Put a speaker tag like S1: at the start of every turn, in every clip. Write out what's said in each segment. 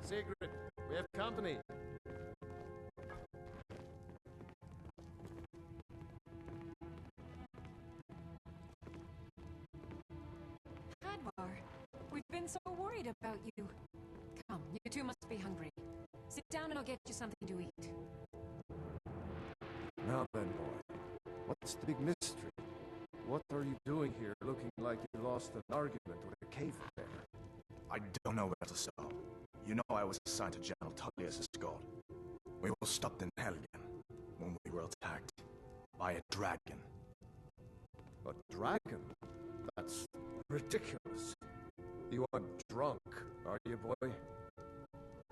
S1: Sigrid, we have company.
S2: Hadvar, we've been so worried about you. Come, you two must be hungry. Sit down and I'll get you something to eat.
S1: Now then, boy, what's the big mystery? What are you doing here looking like you lost an argument with a cave bear?
S3: I don't know where to start. You know I was assigned to General Tullius' guard. We were stopped in Helgen when we were attacked by a dragon.
S1: A dragon? That's ridiculous. You aren't drunk, are you, boy?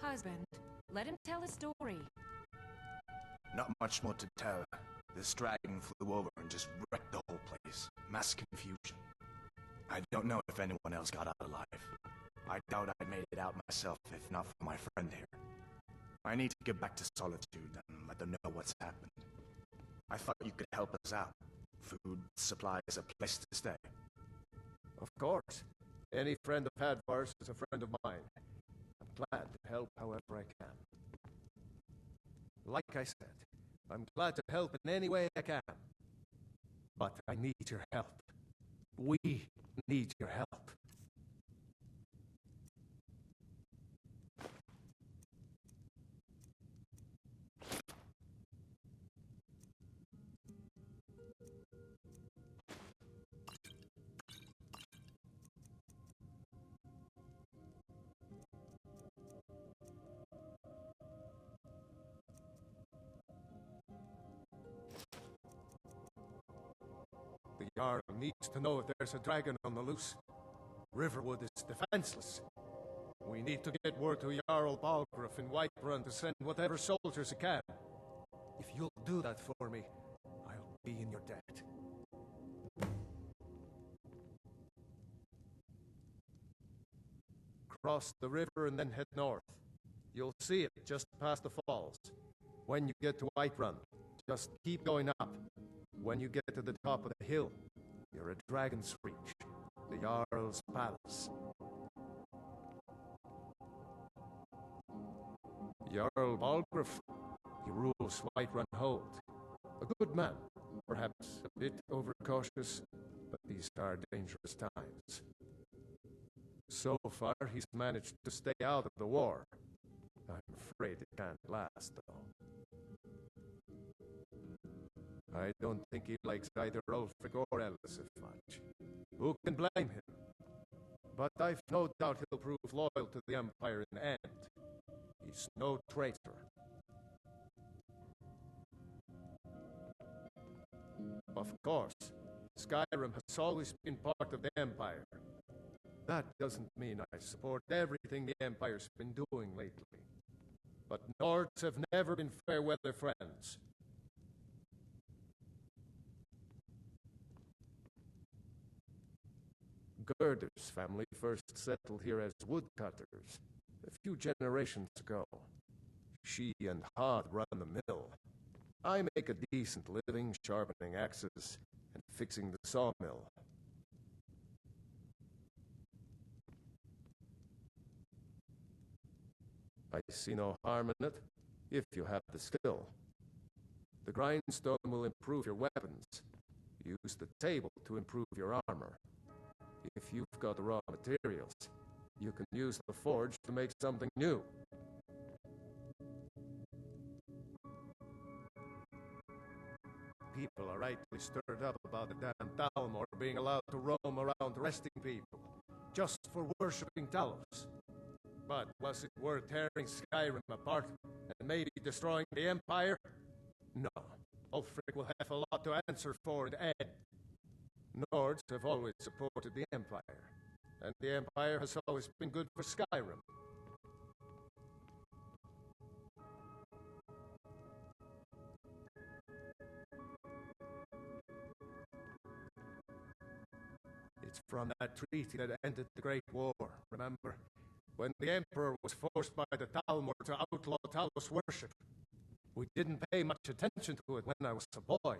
S2: Husband, let him tell his story.
S3: Not much more to tell. This dragon flew over and just wrecked the whole place. Mass confusion. I don't know if anyone else got out alive. I doubt I'd made it out myself if not for my friend here. I need to get back to Solitude and let them know what's happened. I thought you could help us out. Food, supplies, a place to stay.
S1: Of course. Any friend of Hadvar's is a friend of mine. I'm glad to help however I can. Like I said, I'm glad to help in any way I can. But I need your help. We need your help. The Jarl needs to know if there's a dragon on the loose. Riverwood is defenseless. We need to get word to Jarl Balgruuf in Whiterun to send whatever soldiers he can. If you'll do that for me, I'll be in your debt. Cross the river and then head north. You'll see it just past the falls. When you get to Whiterun, just keep going up. When you get to the top of the hill, you're at Dragon's Reach, the Jarl's palace. Jarl Balgruuf, he rules Whiterun Hold. A good man, perhaps a bit overcautious, but these are dangerous times. So far, he's managed to stay out of the war. I'm afraid it can't last, though. I don't think he likes either Ulfric or Elisif much. Who can blame him? But I've no doubt he'll prove loyal to the Empire in the end. He's no traitor. Of course, Skyrim has always been part of the Empire. That doesn't mean I support everything the Empire's been doing lately. But Nords have never been fair weather friends. Gerder's family first settled here as woodcutters a few generations ago. She and Hod run the mill. I make a decent living sharpening axes and fixing the sawmill. I see no harm in it, if you have the skill. The grindstone will improve your weapons. Use the table to improve your armor. If you've got the raw materials, you can use the forge to make something new. People are rightly stirred up about the damn Thalmor being allowed to roam around arresting people, just for worshipping Talos. But was it worth tearing Skyrim apart and maybe destroying the Empire? No. Ulfric will have a lot to answer for in the end. Nords have always supported the Empire, and the Empire has always been good for Skyrim. It's from that treaty that ended the Great War, remember? When the Emperor was forced by the Thalmor to outlaw Talos worship. We didn't pay much attention to it when I was a boy.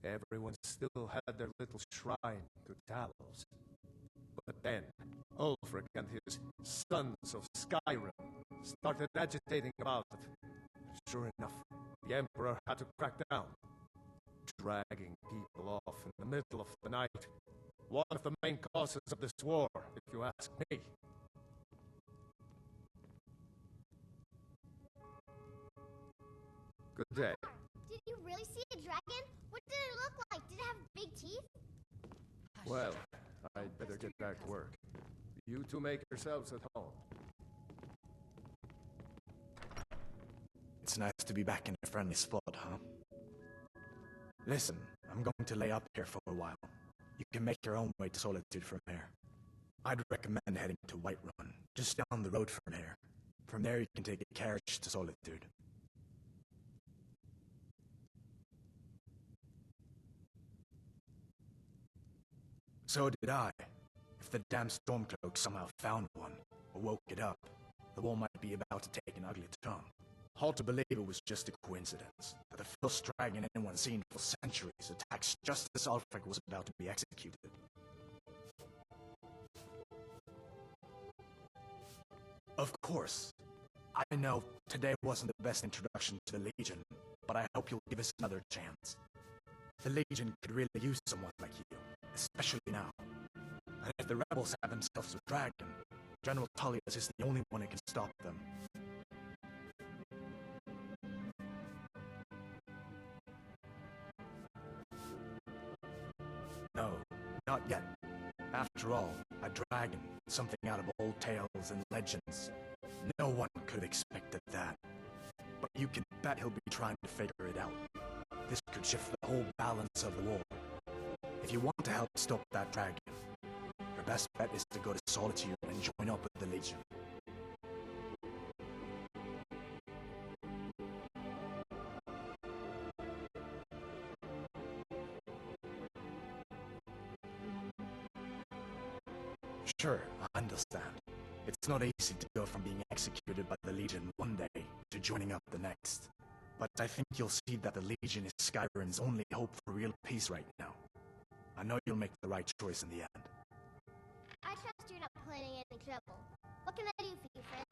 S1: Everyone still had their little shrine to Talos. But then, Ulfric and his sons of Skyrim started agitating about it. Sure enough, the Emperor had to crack down, dragging people off in the middle of the night. One of the main causes of this war, if you ask me. Good day.
S4: Did you really see a dragon? What did it look like? Did it have big teeth?
S1: Well, I'd better get back to work. You two make yourselves at home.
S3: It's nice to be back in a friendly spot, huh? Listen, I'm going to lay up here for a while. You can make your own way to Solitude from here. I'd recommend heading to Whiterun, just down the road from here. From there you can take a carriage to Solitude. So did I. If the damn Stormcloak somehow found one, or woke it up, the war might be about to take an ugly turn. Hard to believe it was just a coincidence, that the first dragon anyone's seen for centuries attacks just as Ulfric was about to be executed. Of course. I know today wasn't the best introduction to the Legion, but I hope you'll give us another chance. The Legion could really use someone like you, especially now. And if the rebels have themselves a dragon, General Tullius is the only one who can stop them. No, not yet. After all, a dragon, something out of old tales and legends. No one could have expected that. But you can bet he'll be trying to figure it out. This could shift the whole balance of the war. If you want to help stop that dragon, your best bet is to go to Solitude and join up with the Legion. Sure, I understand. It's not easy to go from being executed by the Legion one day to joining up the next. But I think you'll see that the Legion is Skyrim's only hope for real peace right now. I know you'll make the right choice in the end.
S4: I trust you're not planning any trouble. What can I do for you, friend?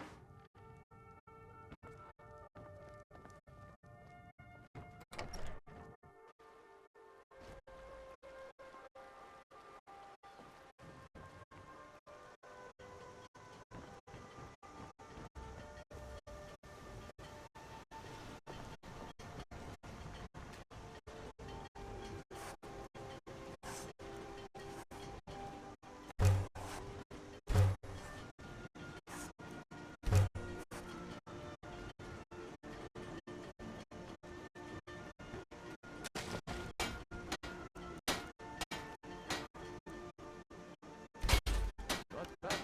S1: Not bad.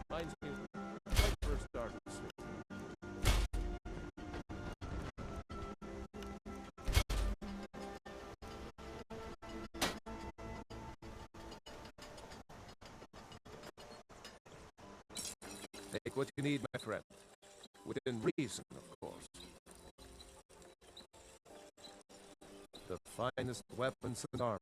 S1: Reminds me of my first darkness. Take what you need, my friend. Within reason, of course. The finest weapons and armor.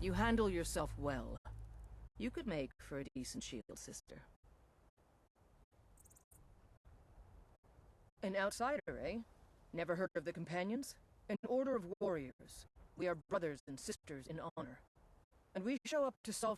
S5: You handle yourself well. You could make for a decent shield sister. An outsider, eh? Never heard of the Companions? An order of warriors. We are brothers and sisters in honor. And we show up to solve